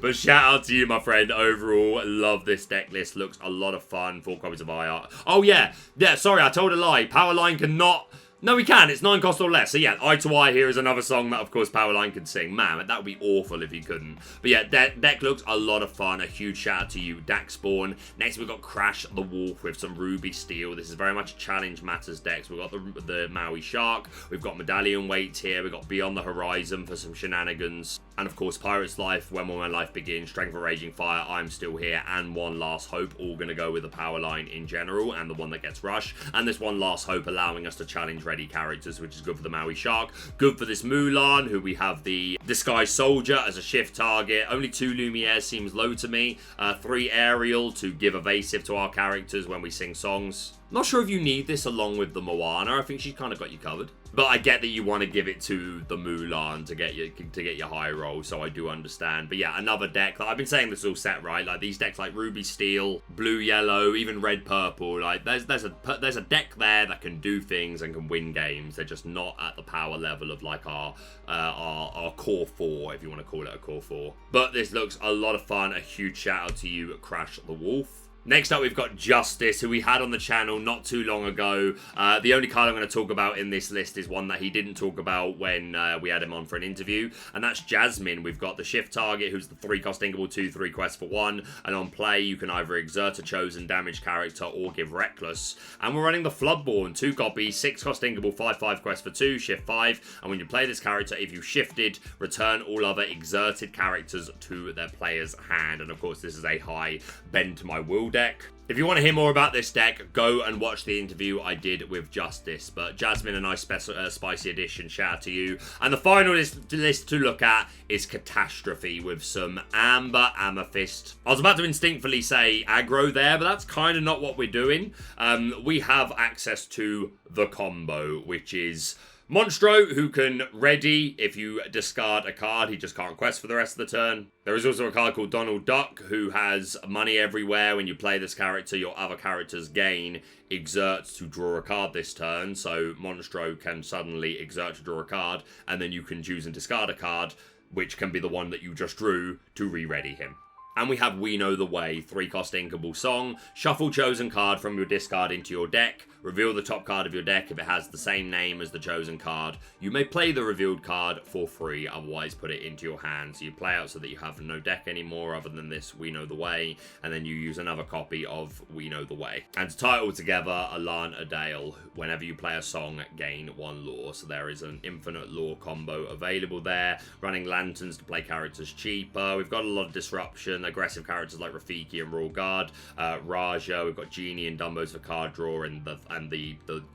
But shout out to you, my friend. Overall, love this deck list. Looks a lot of fun. 4 copies of IR. Oh yeah, sorry, I told a lie. Powerline cannot... No, we can. It's 9 cost or less. So yeah, Eye to Eye here is another song that, of course, Powerline can sing. Man, that would be awful if he couldn't. But yeah, deck looks a lot of fun. A huge shout out to you, Daxborn. Next, we've got Crash the Wolf with some Ruby Steel. This is very much a Challenge Matters deck. So we've got the Maui Shark. We've got Medallion Weights here. We've got Beyond the Horizon for some shenanigans. And of course, Pirate's Life, When Will My Life Begin, Strength of Raging Fire, I'm Still Here, and One Last Hope, all going to go with the power line in general, and the one that gets Rush. And this One Last Hope allowing us to challenge ready characters, which is good for the Maui Shark. Good for this Mulan, who we have the Disguised Soldier as a shift target. Only 2 Lumiere seems low to me. 3 Ariel to give evasive to our characters when we sing songs. Not sure if you need this along with the Moana. I think she's kind of got you covered. But I get that you want to give it to the Mulan to get your high roll, so I do understand. But yeah, another deck. Like, I've been saying this all set, right? Like these decks like Ruby Steel, Blue Yellow, even Red Purple. Like there's a deck there that can do things and can win games. They're just not at the power level of like our core 4, if you want to call it a core 4. But this looks a lot of fun. A huge shout out to you, Crash the Wolf. Next up, we've got Justice, who we had on the channel not too long ago. The only card I'm going to talk about in this list is one that he didn't talk about when we had him on for an interview, and that's Jasmine. We've got the shift target, who's the 3-cost Inkable 2/3 quest for 1, and on play, you can either exert a chosen damage character or give Reckless. And we're running the Floodborn, 2 copies, 6-cost Inkable 5/5 quest for 2, shift 5, and when you play this character, if you shifted, return all other exerted characters to their player's hand. And of course, this is a high bend to my will deck. If you want to hear more about this deck, go and watch the interview I did with Justice. But Jasmine, a nice spicy addition, shout out to you. And the final list to look at is Catastrophe with some Amber Amethyst. I was about to instinctively say aggro there, but that's kind of not what we're doing. We have access to the combo, which is Monstro, who can ready if you discard a card. He just can't quest for the rest of the turn. There is also a card called Donald Duck, who has money everywhere. When you play this character, your other characters gain exert to draw a card this turn. So Monstro can suddenly exert to draw a card, and then you can choose and discard a card, which can be the one that you just drew, to re-ready him. And we have We Know the Way, 3-cost Inkable Song. Shuffle chosen card from your discard into your deck. Reveal the top card of your deck if it has the same name as the chosen card. You may play the revealed card for free, otherwise put it into your hand. So you play out so that you have no deck anymore other than this We Know the Way, and then you use another copy of We Know the Way. And to tie it all together, Alan Adale, whenever you play a song, gain 1 lore. So there is an infinite lore combo available there. Running lanterns to play characters cheaper. We've got a lot of disruption, aggressive characters like Rafiki and Royal Guard. Raja, we've got Genie and Dumbos for card draw, and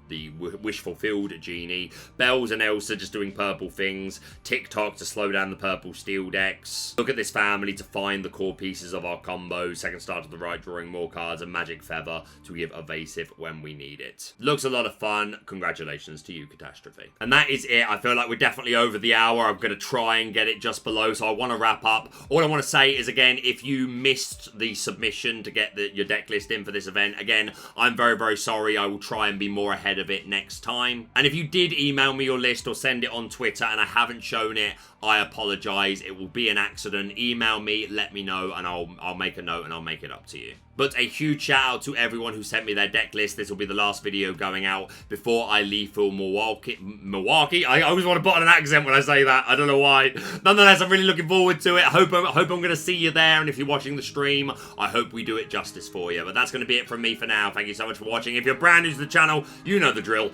the Wish Fulfilled Genie. Bells and Elsa just doing purple things. TikTok to slow down the purple steel decks. Look at this family to find the core pieces of our combo. Second Star to the right, drawing more cards. And Magic Feather to give evasive when we need it. Looks a lot of fun. Congratulations to you, Catastrophe. And that is it. I feel like we're definitely over the hour. I'm going to try and get it just below, so I want to wrap up. All I want to say is, again, if you missed the submission to get your deck list in for this event, again, I'm very, very sorry. I will try and be more ahead of it next time. And if you did email me your list or send it on Twitter and I haven't shown it, I apologize. It will be an accident. Email me, let me know, and I'll make a note and I'll make it up to you. But a huge shout out to everyone who sent me their deck list. This will be the last video going out before I leave for Milwaukee. I always want to put on an accent when I say that. I don't know why. Nonetheless, I'm really looking forward to it. I hope I'm going to see you there. And if you're watching the stream, I hope we do it justice for you. But that's going to be it from me for now. Thank you so much for watching. If you're brand new to the channel, you know the drill.